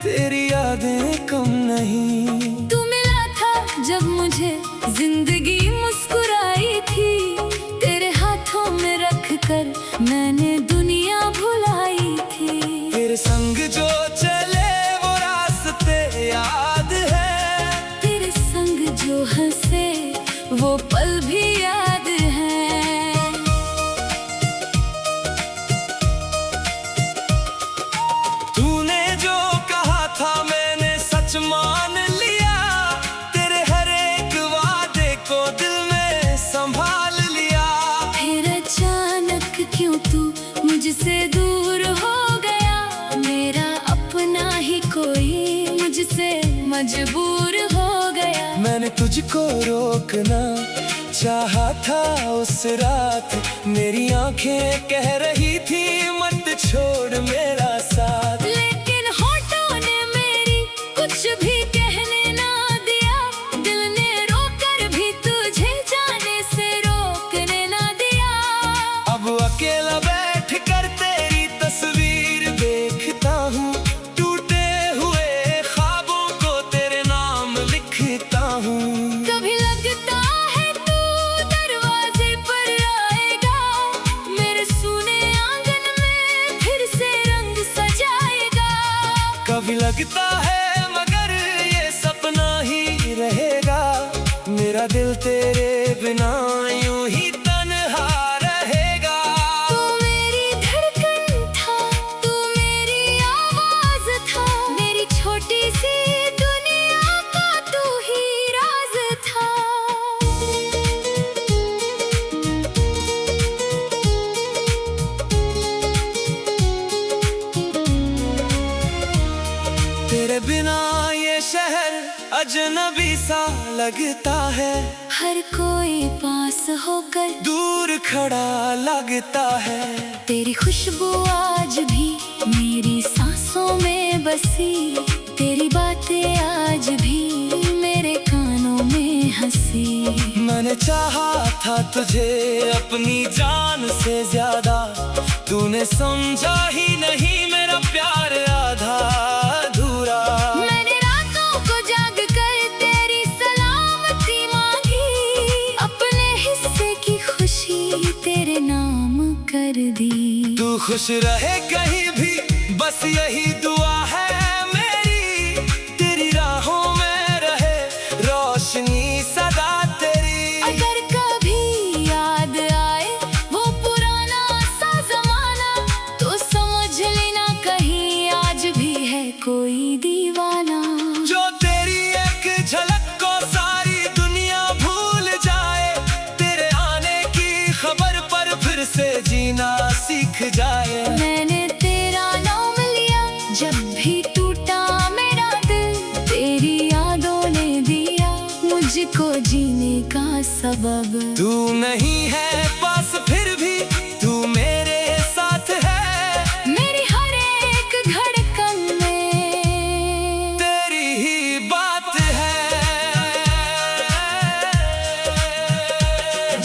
तेरी यादें कम नहीं। तू मिला था जब मुझे जिंदगी मुस्कुराई थी, तेरे हाथों में रख कर मैंने दुनिया भुलाई थी। तेरे संग जो चले वो रास्ते याद है, तेरे संग जो हंसे वो पल भी याद है। तूने जो कहा था मैंने सच मान लिया, तेरे हर एक वादे को दिल में संभाल लिया। फिर अचानक क्यों तू मुझसे दूर हो गया, मेरा अपना ही कोई मुझसे मजबूर हो गया। मैंने तुझको रोकना चाहा था उस रात, मेरी आंखें कह रही थी मत छोड़ मेरा साथ। लेकिन होठों ने मेरी कुछ भी कहने ना दिया, दिल ने रोकर भी तुझे जाने से रोकने ना दिया। अब अकेला बैठ कर तेरी तस्वीर देखता हूँ, टूटे हुए ख्वाबों को तेरे नाम लिखता हूँ। कभी लगता है तू दरवाजे पर आएगा, मेरे सूने आंगन में फिर से रंग सजाएगा। कभी लगता है मगर ये सपना ही रहेगा, मेरा दिल तेरे बिना यूं ही तन्हा रहेगा। तू मेरी धड़कन था, तू मेरी आवाज था, मेरी छोटी सी दुनिया का तू ही राज था। तेरे बिना ये शहर अजनबी सा लगता है, हर कोई पास होकर दूर खड़ा लगता है। तेरी खुशबू आज भी मेरी सांसों में बसी, तेरी बातें आज भी मेरे कानों में हंसी। मैंने चाहा था तुझे अपनी जान से ज्यादा, तूने समझा ही नहीं मेरा प्यार आधा अधूरा। मैंने रातों को जाग कर तेरी सलामती मांगी, अपने हिस्से की खुशी तेरे नाम कर दी। तू खुश रहे कहीं भी बस यही दुआ है मेरी, तेरी राहों में रहे रोशनी सदा तेरी। अगर कभी याद आए वो पुराना सा जमाना, तो समझ लेना कहीं आज भी है कोई दीवाना। जो तेरी एक झलक को सारी दुनिया भूल जाए, तेरे आने की खबर पर फिर से जीना सीख जाए। मैंने तेरा नाम लिया जब भी टूटा मेरा दिल, तेरी यादों ने दिया मुझको जीने का सबब। तू नहीं है पास फिर भी तू मेरे साथ है, मेरी हर एक धड़कन में तेरी ही बात है।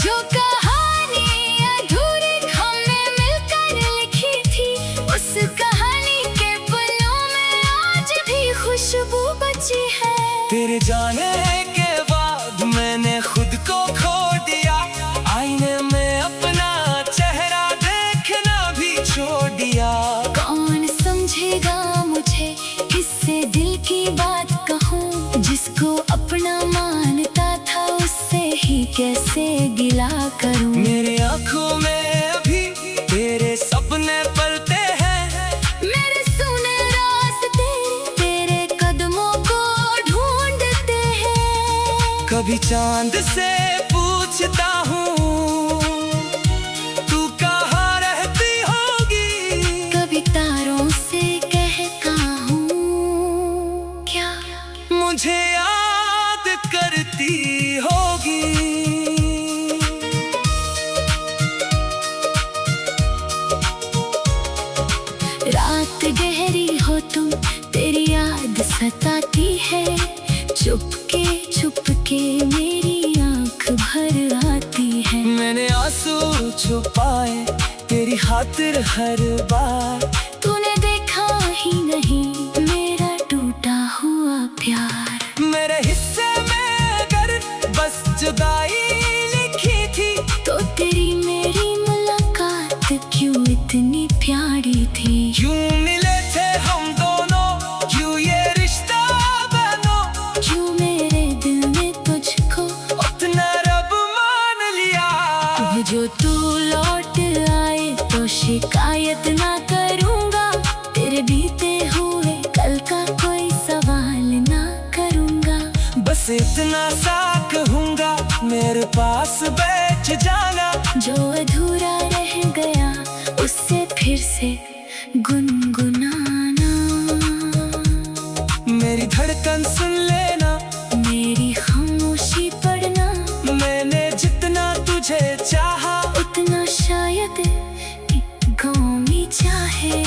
जो कहानी अधूरी हमने मिलकर लिखी थी, उस कहानी के पन्नों में आज भी खुशबू बची है। तेरे जाने के बाद मैंने खुद को खो दिया, आईने में अपना चेहरा देखना भी छोड़ दिया। कौन समझेगा मुझे, किससे दिल की बात कहूँ, जिसको अपना मानता था उससे ही कैसे गिला करूँ। मेरे आँखों में अभी तेरे सपने पलते हैं, मेरे सुने रास्ते तेरे कदमों को ढूंढते हैं। कभी चांद से पूछता हूँ तू कहाँ रहती होगी, कभी तारों से कहता हूँ क्या मुझे याद करती होगी। रात गहरी हो तुम, तेरी याद सताती है, चुपके चुपके मेरी आंख भर आती है। मैंने आंसू छुपाए तेरी खातिर हर बार, तूने देखा ही नहीं मेरा बस इतना सा कहूँगा, मेरे पास बैठ जाना। जो अधूरा रह गया उससे फिर से गुनगुनाना। मेरी धड़कन सुन लेना, मेरी खामोशी पढ़ना। मैंने जितना तुझे चाहा उतना शायद गाँव में चाहे।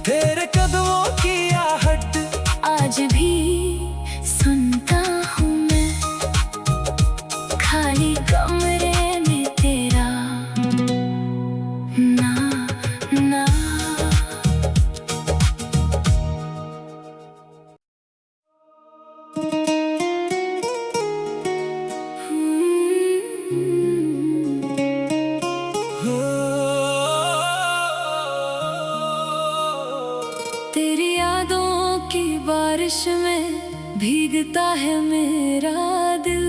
तेरे कदमों की आहट आज भी सुनता हूँ मैं, खाली कमरे में तेरा ना ना। तेरी यादों की बारिश में भीगता है मेरा दिल।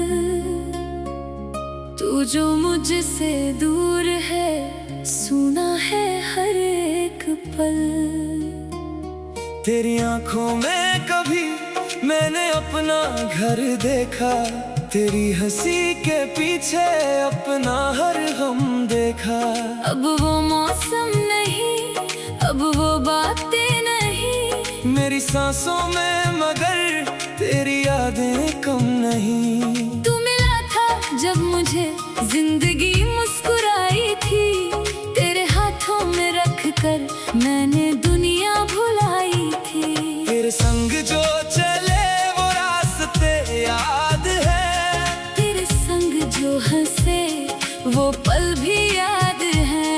तू जो मुझसे दूर है, सुना है हर एक पल। तेरी आंखों में कभी मैंने अपना घर देखा, तेरी हंसी के पीछे अपना हर गम देखा। अब वो मौसम नहीं, अब वो बातें नहीं, मेरी सांसों में मगर तेरी यादें कम नहीं। तू मिला था जब मुझे जिंदगी मुस्कुराई थी, तेरे हाथों में रख कर मैंने दुनिया भुलाई थी। तेरे संग जो चले वो रास्ते याद है, तेरे संग जो हंसे वो पल भी याद है।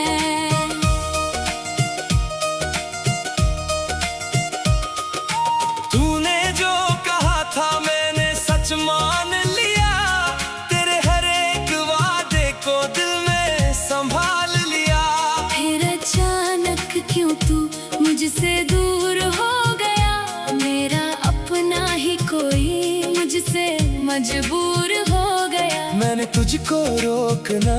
तूने जो कहा था मैंने सच मान लिया, तेरे हर एक वादे को दिल में संभाल लिया। फिर अचानक क्यों तू मुझसे दूर हो गया, मेरा अपना ही कोई मुझसे मजबूर हो गया। मैंने तुझको रोकना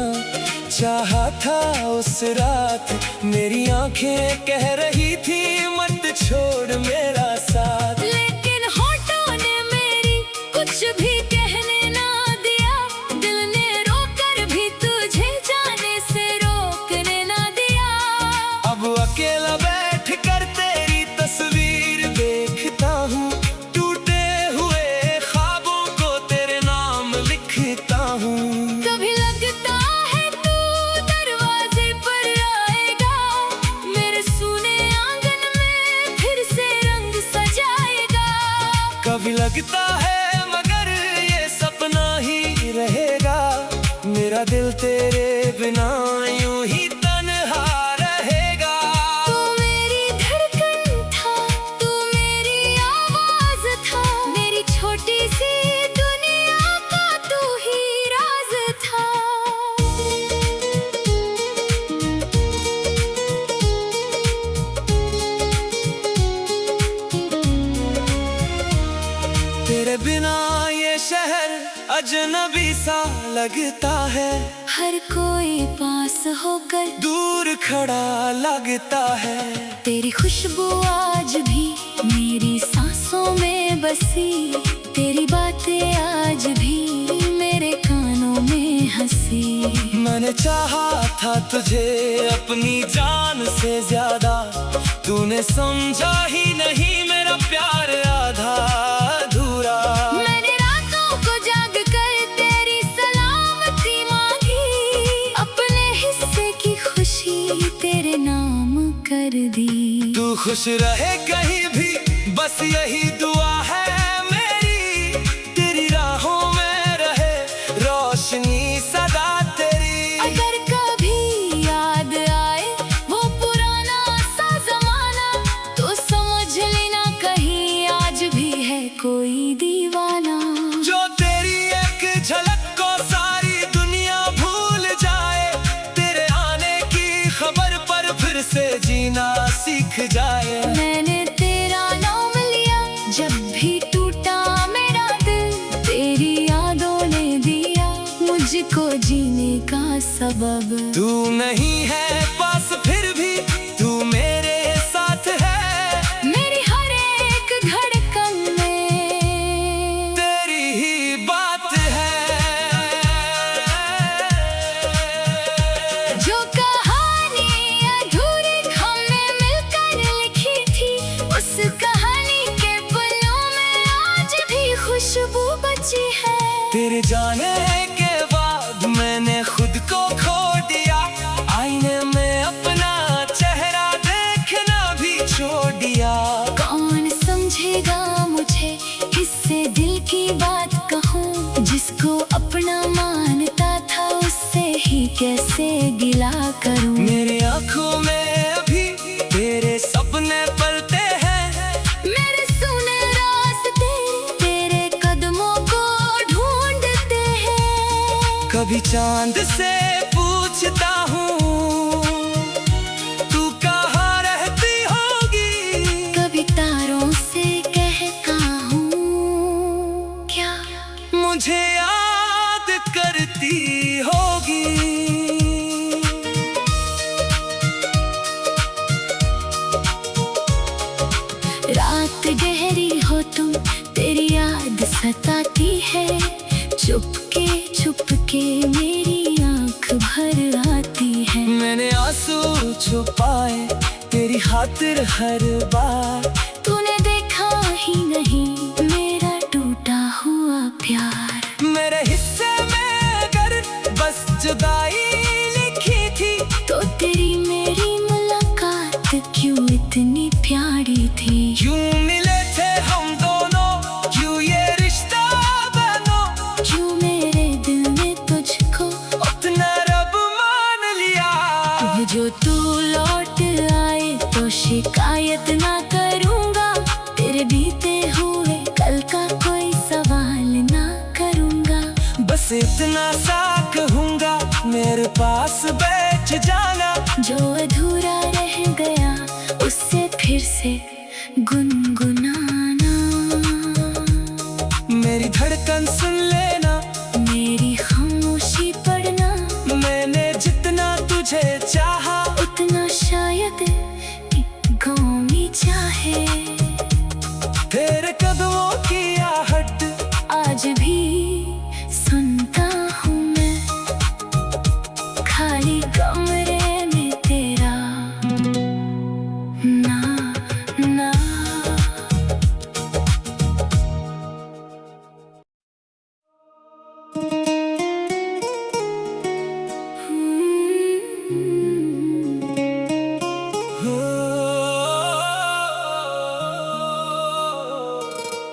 चाहा था उस रात, मेरी आंखें कह रही थी मत छोड़ मेरा साथ। लेकिन होठों ने मेरी कुछ भी कहने ना दिया, दिल ने रोकर भी तुझे जाने से रोकने ना दिया। अब अकेला बैठ कर तेरी तस्वीर देखता हूँ, टूटे हुए ख्वाबों को तेरे नाम लिखता हूँ। कभी लगता है तू दरवाजे पर आएगा, मेरे सूने आंगन में फिर से रंग सजाएगा। कभी लगता है मगर ये सपना ही रहेगा, मेरा दिल तेरे बिना यूं ही तन्हा रहेगा। तू मेरी धड़कन था, तू मेरी आवाज था, मेरी छोटी सी दुनिया का तू ही राज था। तेरे बिना ये शहर अजनबी सा लगता है, हर कोई पास होकर दूर खड़ा लगता है। तेरी खुशबू आज भी मेरी सांसों में बसी, तेरी बातें आज भी मेरे कानों में हंसी। मैंने चाहा था तुझे अपनी जान से ज्यादा, तूने समझा ही नहीं मेरा प्यार आधा अधूरा। मैंने रातों को जाग कर तेरी सलामती मांगी, अपने हिस्से की खुशी तेरे नाम कर दी। तू खुश रहे कहीं भी बस यही दुआ है मेरी, तेरी राहों में रहे रोशनी सदा तेरी। अगर कभी याद आए वो पुराना सा जमाना, तो समझ लेना कहीं आज भी है कोई दीवाना। जो तेरी एक झलक को सारी दुनिया भूल जाए, तेरे आने की खबर पर फिर से जीना सीख जाए। मैंने तेरा नाम लिया जब भी टूटा मेरा दिल, तेरी यादों ने दिया मुझको जीने का सबब। तू नहीं है पास फिर भी तू मेरे साथ है, मेरी हर एक धड़कन में तेरी कभी चांद से पूछता हूँ तू कहाँ रहती होगी, कभी तारों से कहता हूँ क्या मुझे याद करती होगी। रात गहरी हो तुम, तेरी याद सताती है, चुपके चुपके मेरी आंख भर आती है। मैंने आंसू छुपाए तेरी खातिर हर बार, तूने देखा ही नहीं मेरा टूटा हुआ प्यार। मेरे हिस्से में अगर बस जुदाई लिखी थी, तो तेरी मेरी मुलाकात क्यों इतनी प्यारी थी। क्यों मिले थे हम दोनों, क्यों ये रिश्ता बनो, क्यों मेरे दिल में तुझको अपना रब मान लिया। जो तू लौट आए तो शिकायत ना करूँगा, तेरे बीते हुए कल का कोई सवाल ना करूँगा। बस इतना सा कहूँगा, मेरे पास बैठ जाना, जो अधूरा रह गया उससे फिर से गुनगुनाना। मेरी धड़कन सुन लेना, मेरी खामोशी पढ़ना, मैंने जितना तुझे चाहा उतना शायद एक गाँव में चाहे। तेरे कदमों की आहट आज भी सुनता हूँ मैं, खाली कमरे में तेरा ना ना।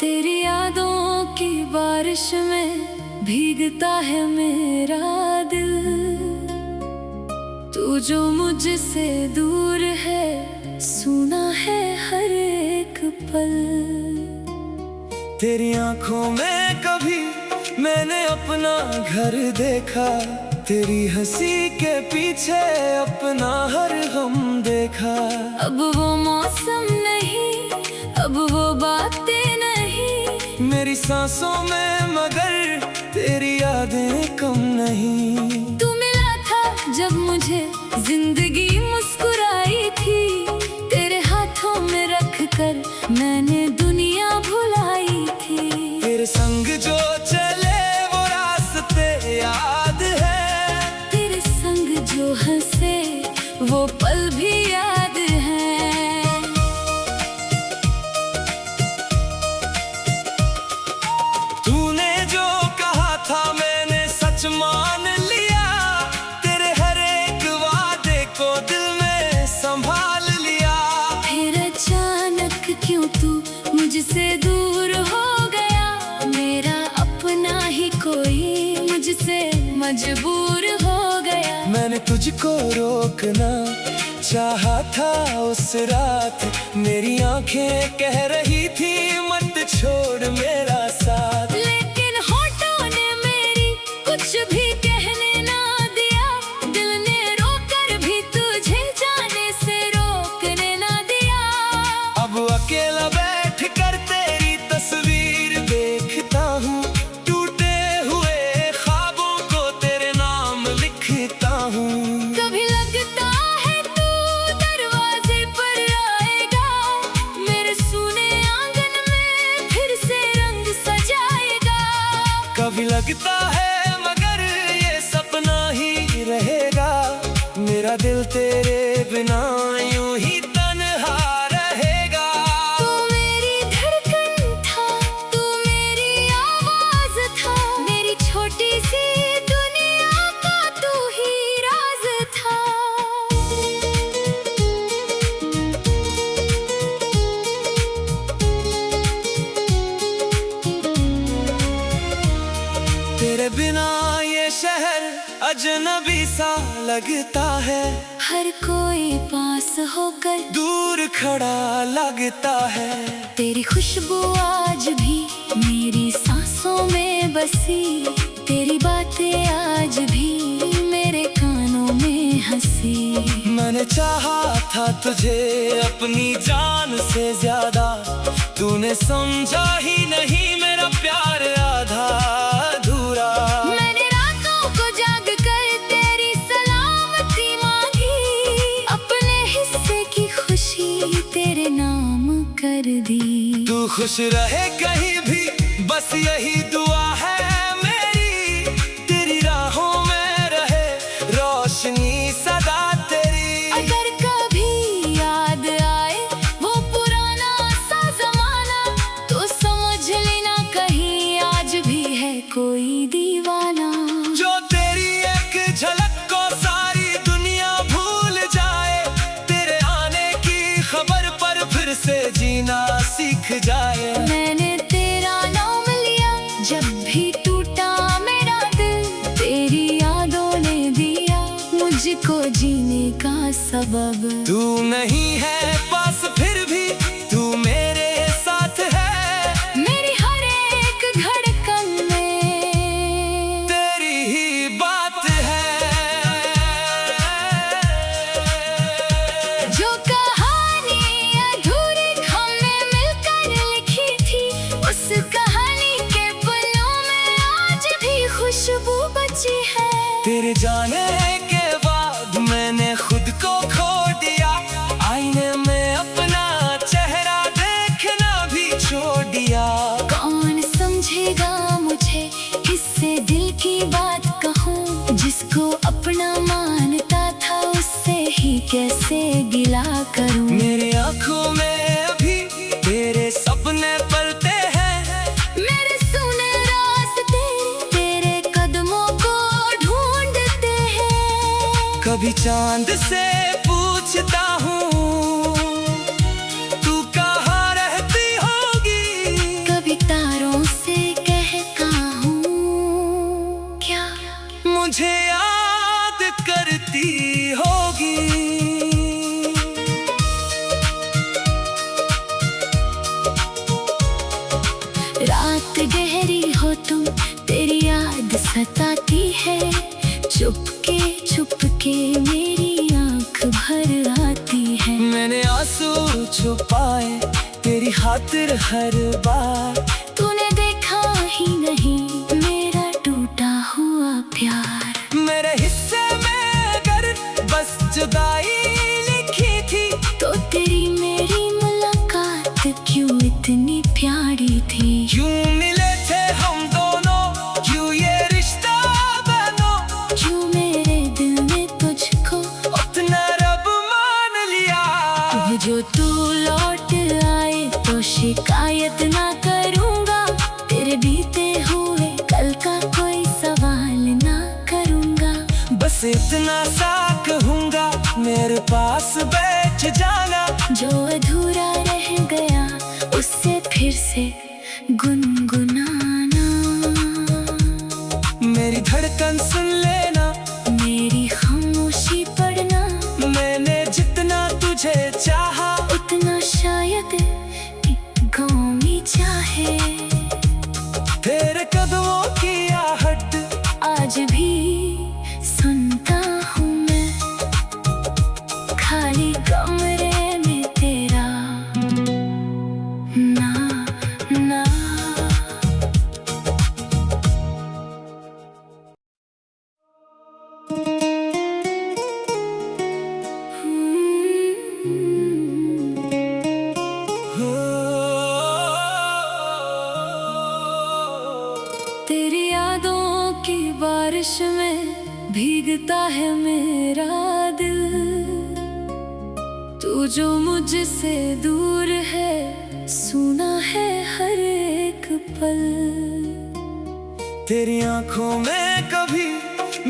तेरी यादों की बारिश में भीगता है मेरा दिल, तू जो मुझसे दूर है सुना है हर एक पल। तेरी आंखों में कभी मैंने अपना घर देखा, तेरी हंसी के पीछे अपना हर गम देखा। अब वो मौसम नहीं, अब वो बातें नहीं, मेरी सांसों में मगर तेरी यादें कम नहीं। तू मिला था जब मुझे जिंदगी मुस्कुराई थी, तेरे हाथों में रख कर मैंने दुनिया भुलाई थी। तेरे संग जो चले वो रास्ते याद है, तेरे संग जो हंसे वो पल भी याद है। तूने जो कहा था मैंने सच मान लिया, तेरे हर एक वादे को दिल में संभाल लिया। फिर अचानक क्यों तू मुझसे दूर हो गया, मेरा अपना ही कोई मुझसे मजबूर हो गया। मैंने तुझको रोकना चाहा था उस रात, मेरी आंखें कह रही थी मत छोड़ मेरा साथ। लेकिन होठों ने मेरी कुछ भी कहने ना दिया, दिल ने रोकर भी तुझे जाने से रोकने ना दिया। अब अकेला बैठ कर तेरी तस्वीर देखता हूँ, टूटे हुए ख्वाबों को तेरे नाम लिखता हूँ। कभी लगता है तू दरवाजे पर आएगा, मेरे सूने आंगन में फिर से रंग सजाएगा। कभी लगता है मगर ये सपना ही रहेगा, मेरा दिल तेरे बिना यूं ही तन्हा रहेगा। तू मेरी धड़कन था, तू मेरी आवाज था, मेरी छोटी सी दुनिया का तू ही राज था। तेरे बिना ये शहर अजनबी सा लगता है, हर कोई पास होकर दूर खड़ा लगता है। तेरी खुशबू आज भी मेरी सांसों में बसी, तेरी बात बातें आज भी मेरे कानों में हंसी। मैंने चाहा था तुझे अपनी जान से ज्यादा, तूने समझा ही नहीं मेरा प्यार आधा अधूरा। मैंने रातों को जाग कर तेरी सलामती मांगी, अपने हिस्से की खुशी तेरे नाम कर दी। तू खुश रहे कहीं भी, बस यही दुआ है मेरी, तेरी राहों में रहे रोशनी सदा तेरी। अगर कभी याद आए वो पुराना सा जमाना, तो समझ लेना कहीं आज भी है कोई दीवाना। जो तेरी एक झलक को सारी दुनिया भूल जाए, तेरे आने की खबर पर फिर से जीना सीख जाए। मैंने तेरा नाम लिया जब भी टूटा मेरा दिल, तेरी यादों ने दिया मुझको जीने का सबब। तू नहीं है पास फिर भी तू मेरे साथ है, मेरी हर एक धड़कन में तेरी ही बात है। जो कहानी अधूरी हमने मिलकर लिखी थी, उस कहानी के पन्नों में आज भी खुशबू बची है। तेरे जाने के बाद मैंने खुद को खो दिया, आईने में अपना चेहरा देखना भी छोड़ दिया। कौन समझेगा मुझे, किससे दिल की बात कहूँ, जिसको अपना मानता था उससे ही कैसे गिला करूँ। मेरी आंखों में अभी तेरे सपने पलते हैं, मेरे सुने रास्ते तेरे कदमों को ढूंढते हैं। कभी चांद से पूछता हूँ तू कहाँ रहती होगी, कभी तारों से कहता हूँ क्या मुझे याद करती होगी। रात गहरी हो तुम, तेरी याद सताती है, चुपके चुपके मेरी आंख भर आती है। मैंने आंसू छुपाए तेरी खातिर हर बार, तूने देखा ही नहीं मेरा टूटा हुआ प्यार। मेरे हिस्से में अगर बस जुदाई लिखी थी, तो तेरी मेरी मुलाकात क्यों इतनी प्यारी थी। क्यों मिले थे हम दोनों, क्यों ये रिश्ता बनो, क्यों मेरे दिल ने तुझको उतना रब मान लिया। अब जो तू लौट आए तो शिकायत ना करूँगा, तेरे बीते हुए कल का कोई सवाल ना करूँगा। बस इतना सा कहूँगा मेरे पास बैठ जाना, जो अधूरा रह गया उससे फिर से गुनगुनाना। मेरी धड़कन सुन लेना, मेरी खामोशी पढ़ना, मैंने जितना तुझे चाहा उतना शायद गाँव चाहे। तेरे कदमों की आहट आज भी सुनता हूँ मैं, खाली कमरे में तेरा ना ना। तेरी यादों की बारिश में भीगता है मेरा दिल, तू जो मुझसे दूर है सुना है हर एक पल। तेरी आंखों में कभी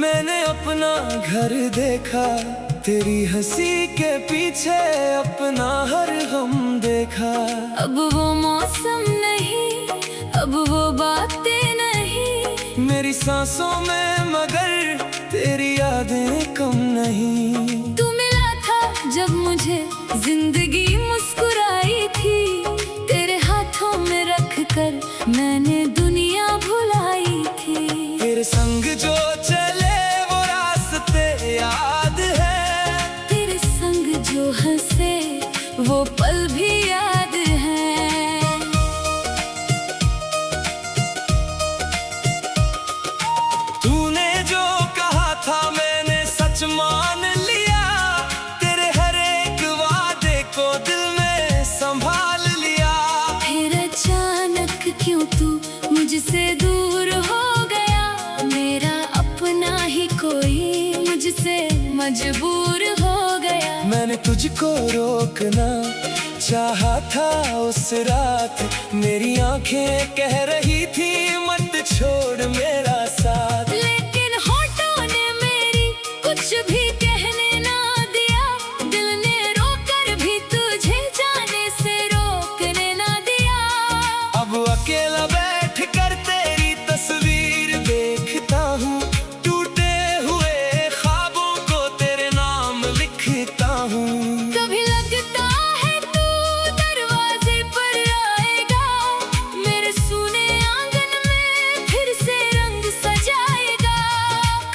मैंने अपना घर देखा, तेरी हंसी के पीछे अपना हर गम देखा। अब वो मौसम नहीं, अब वो बातें नहीं, मेरी सांसों में मगर तेरी यादें कम नहीं। तू मिला था जब मुझे जिंदगी मुस्कुराई थी, तेरे हाथों में रख कर मैंने दुनिया भुलाई थी। तेरे संग जो क्यों तू मुझसे दूर हो गया। मेरा अपना ही कोई मुझसे मजबूर हो गया। मैंने तुझको रोकना चाहा था उस रात, मेरी आंखें कह रही थी मत छोड़ मेरा साथ। लेकिन होठों ने मेरी कुछ भी कहने ना दिया, दिल ने रोकर भी तुझे जाने से रोकने ना दिया। अब अकेला बैठ कर तेरी तस्वीर देखता हूँ, टूटे हुए ख्वाबों को तेरे नाम लिखता हूँ। कभी लगता है तू दरवाजे पर आएगा, मेरे सूने आंगन में फिर से रंग सजाएगा।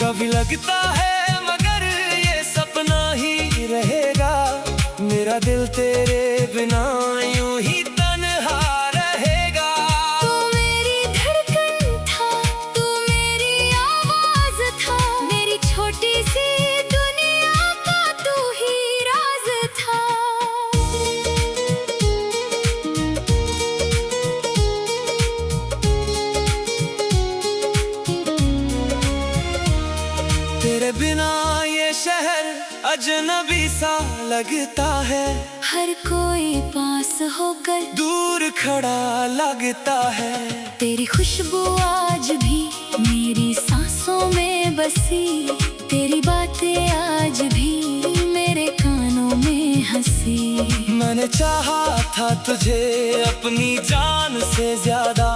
कभी लगता है मगर ये सपना ही रहेगा, मेरा दिल तेरे बिना यूं ही तन्हा रहेगा। तू मेरी धड़कन था, तू मेरी आवाज था, मेरी छोटी सी दुनिया का तू ही राज था। तेरे बिना ये शहर अजनबी सा लगता है, हर कोई पास होकर दूर खड़ा लगता है। तेरी खुशबू आज भी मेरी सांसों में बसी, तेरी बातें आज भी मेरे कानों में हंसी। मैंने चाहा था तुझे अपनी जान से ज्यादा,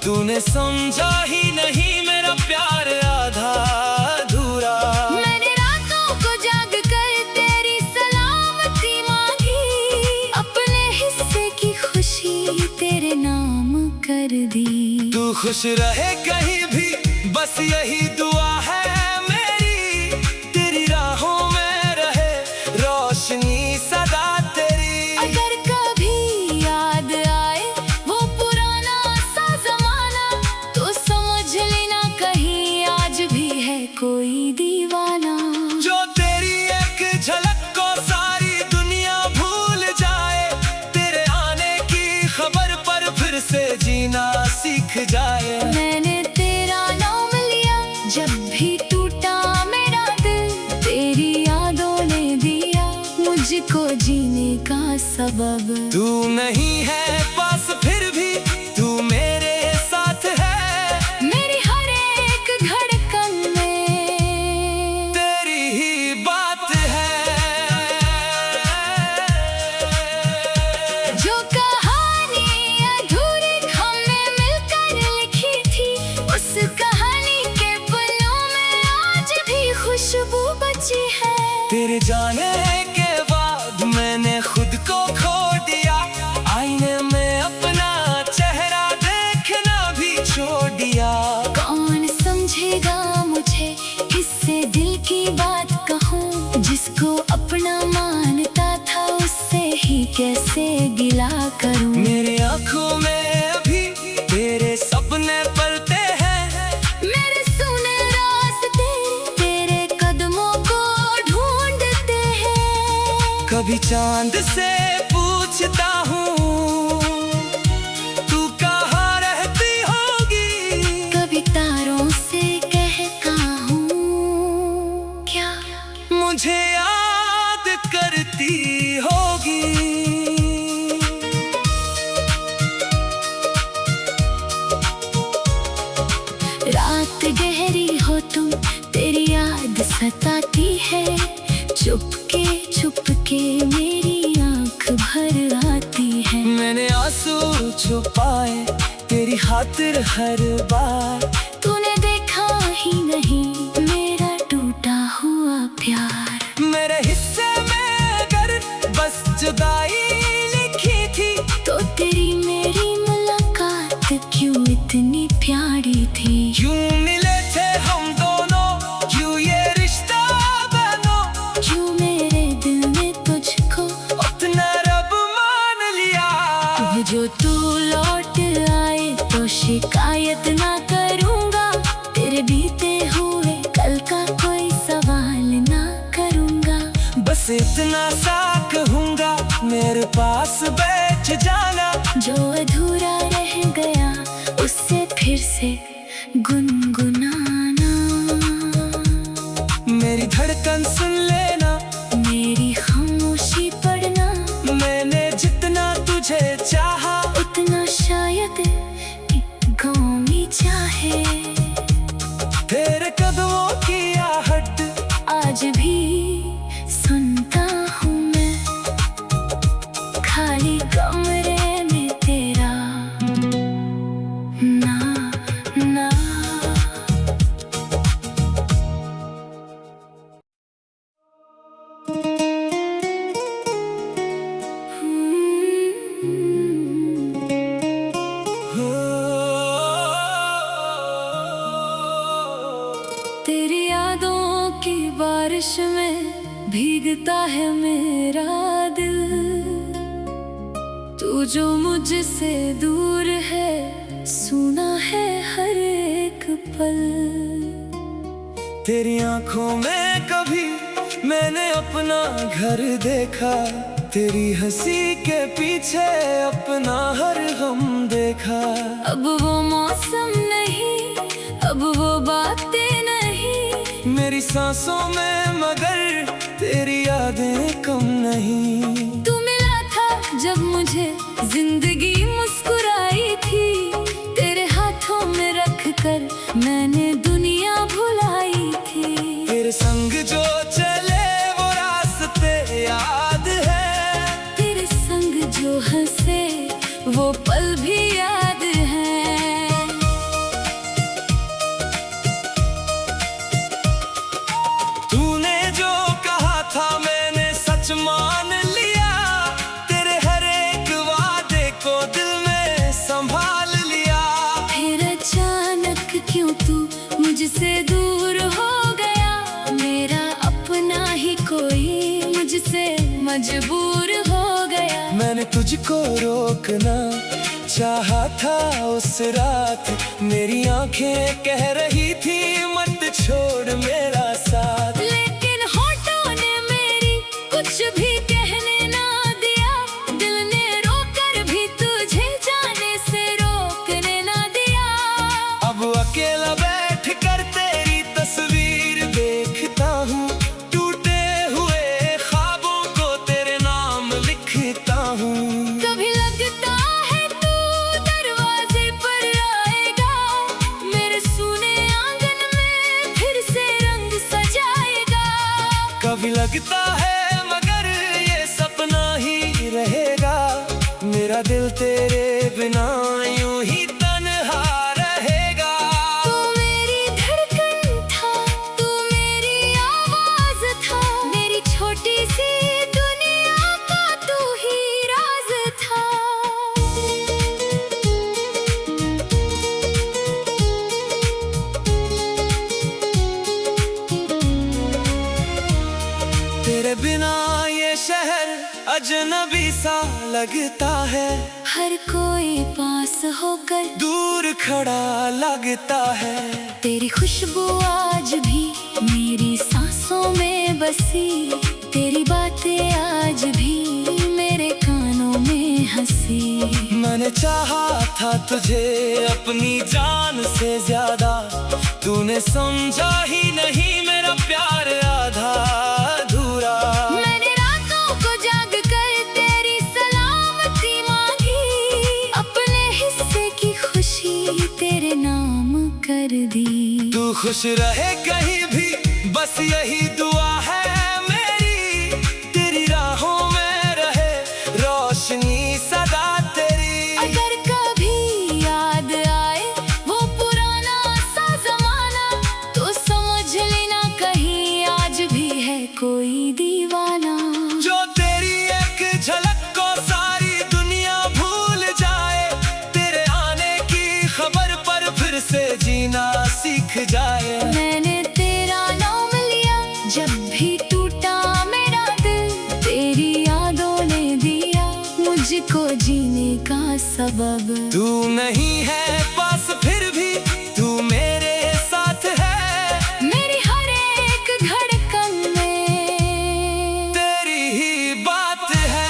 तूने समझा ही नहीं मेरा प्यार आधा अधूरा। मैंने रातों को जाग कर तेरी सलामती मांगी, अपने हिस्से की खुशी तेरे नाम कर दी। तू खुश रहे कहीं भी बस यही दुआ है मेरी, तेरी राहों में रहे रोशनी सदा तेरी। अगर कभी याद आए वो पुराना सा जमाना, तो समझ लेना कहीं आज भी है कोई दीवाना। जो तेरी एक झलक को सारी दुनिया भूल जाए, तेरे आने की खबर पर फिर से जीना सीख जाए। मैंने तेरा नाम लिया जब भी टूटा मेरा दिल, तेरी यादों ने दिया मुझको जीने का सबब। तू नहीं है पास फिर भी तू मेरे साथ है, मेरी हर एक धड़कन में तेरी ही बात है। जो कहानी अधूरी हमने मिलकर लिखी थी, उस कहानी के पन्नों में आज भी खुशबू बची है। तेरे जाने के बाद मैंने खुद को खो दिया, आईने में अपना चेहरा देखना भी छोड़ दिया। कौन समझेगा मुझे, किससे दिल की बात कहूँ, जिसको अपना मानता था उससे ही कैसे गिला करूँ। मेरे आँखों में अभी तेरे सपने पलते हैं, मेरे सुने रास्ते तेरे कदमों को ढूंढते हैं। कभी चांद से पूछता हूँ तू कहाँ रहती होगी, कभी तारों से कहता हूँ क्या मुझे याद करती होगी। रात गहरी हो तुम, तेरी याद सताती है, चुपके चुपके मेरी आंख भर आती है। मैंने आंसू छुपाए तेरी खातिर हर बार, तूने देखा ही नहीं मेरा टूटा हुआ प्यार। मेरे हिस्से में अगर बस जुदाई लिखी थी, तो तेरी मेरी मुलाकात क्यों इतनी प्यारी थी। क्यों मिले थे हम दोनों, क्यों ये रिश्ता बनो, क्यों मेरे दिल में तुझको अपना रब मान लिया। जो तू लौट आए तो शिकायत ना करूँगा, तेरे बीते हुए कल का कोई सवाल ना करूँगा। बस इतना सा कहूँगा मेरे पास बैठ जाना, जो अधूरा रह गया याद गाँव चाहे। तेरे कदमों की आहट आज भी सुनता हूँ मैं, खाली कमरे में तेरा ना ना। तेरी यादों की बारिश में भीगता है मेरा दिल, तू जो मुझसे दूर है सुना है हर एक पल। तेरी आंखों में कभी मैंने अपना घर देखा, तेरी हंसी के पीछे अपना हर गम देखा। अब वो मौसम नहीं, अब वो बातें नहीं, मेरी सांसों में मगर तेरी यादें कम नहीं। तू मिला था जब मुझे जिंदगी मुस्कुराई थी, तेरे हाथों में रख कर मैंने दुनिया भुलाई थी। तेरे संग जो चले वो रास्ते याद है, तेरे संग जो हंसे वो पल भी याद है। तूने जो कहा था मैंने सच मान लिया, तेरे हर एक वादे को दिल में संभाल लिया। फिर अचानक क्यों तू मुझसे दूर हो गया, मेरा अपना ही कोई मुझसे मजबूर हो गया। मैंने तुझको रोकना चाहा था उस रात, मेरी आंखें कह रही थी मत छोड़ मेरा साथ। लेकिन होठों ने मेरी कुछ भी कहने ना दिया, दिल ने रोकर भी तुझे जाने से रोकने ना दिया। अब अकेला बैठ कर तेरी तस्वीर देखता हूँ, टूटे हुए ख्वाबों को तेरे नाम लिखता हूँ। कभी लगता है तू दरवाजे पर आएगा, मेरे सूने आंगन में फिर से रंग सजाएगा। कभी लगता है मगर ये सपना ही रहेगा, मेरा दिल तेरे बिना यूं ही तन्हा रहेगा। तू मेरी धड़कन था, तू मेरी आवाज था, मेरी छोटी सी दुनिया का तू ही राज था। तेरे बिना ये शहर अजनबी सा लगता है, हर कोई पास होकर दूर खड़ा लगता है। तेरी खुशबू आज भी मेरी सांसों में बसी, तेरी बातें आज भी मेरे कानों में हंसी। मैंने चाहा था तुझे अपनी जान से ज्यादा, तूने समझा ही नहीं मेरा प्यार आधा अधूरा। मैंने रातों को जाग कर तेरी सलामती मांगी, अपने हिस्से की खुशी तेरे नाम कर दी। तू खुश रहे कहीं भी बस यही दुआ है मेरी, तेरी राहों में रहे रोशनी सदा तेरी। अगर कभी याद आए वो पुराना सा जमाना, तो समझ लेना कहीं आज भी है कोई दीवाना। जो तेरी एक झलक को सारी दुनिया भूल जाए, तेरे आने की खबर पर फिर से जीना सीख जाए। मैंने तेरा नाम लिया जब भी टूटा मेरा दिल, तेरी यादों ने दिया मुझको जीने का सबब। तू नहीं है पास फिर भी तू मेरे साथ है, मेरी हर एक धड़कन में तेरी ही बात है।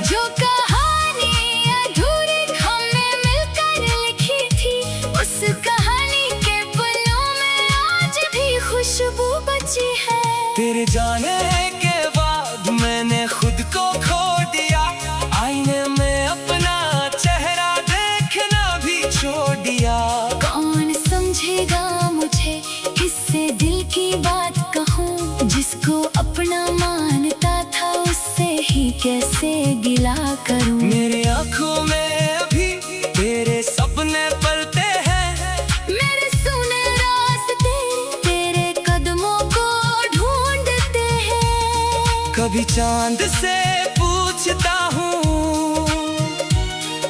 जो कहानी अधूरी हमने मिलकर लिखी थी, उस कहानी के पन्नों में आज भी खुशबू बची है। तेरे जाने के बाद मैंने खुद को खो दिया, गिला करूं। मेरी आंखों में अभी तेरे सपने पलते हैं, मेरे सुने रास्ते तेरे कदमों को ढूंढते हैं। कभी चांद से पूछता हूँ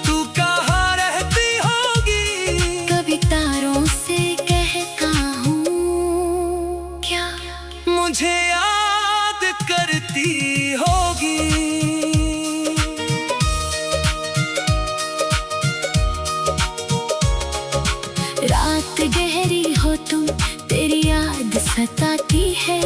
तू कहाँ रहती होगी, कभी तारों से कहता हूँ क्या मुझे याद करती होगी। रात गहरी हो तुम, तेरी याद सताती है,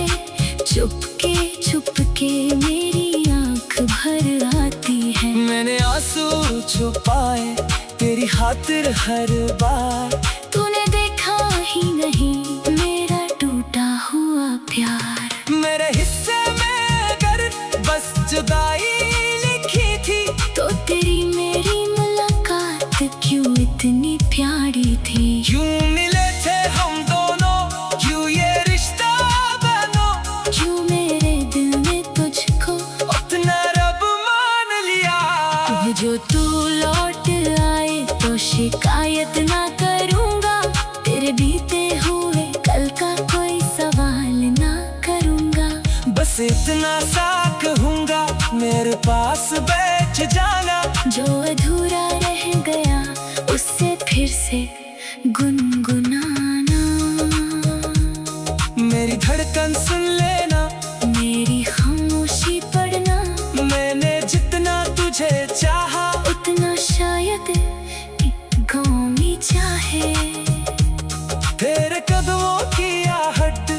चुपके चुपके मेरी आंख भर आती है। मैंने आंसू छुपाए तेरी खातिर हर बार, तूने देखा ही नहीं मेरा टूटा हुआ प्यार। मेरे हिस्से में अगर बस जुदाई लिखी थी, तो तेरी मेरी मुलाकात क्यों इतनी प्यारी थी। यूं मिले थे हम दोनों, यूं ये रिश्ता बनो, जो मेरे दिल में तुझको उतना रब मान लिया। जो तू लौट आए तो शिकायत ना करूंगा, तेरे बीते हुए कल का कोई सवाल ना करूंगा। बस इतना सा कहूंगा मेरे पास बैठ जाना, जो अधूरा रह गया उससे फिर से गुनगुनाना। मेरी धड़कन सुन लेना, मेरी खामोशी पढ़ना, मैंने जितना तुझे चाहा उतना शायद गाँव में चाहे। तेरे कदमों की आहट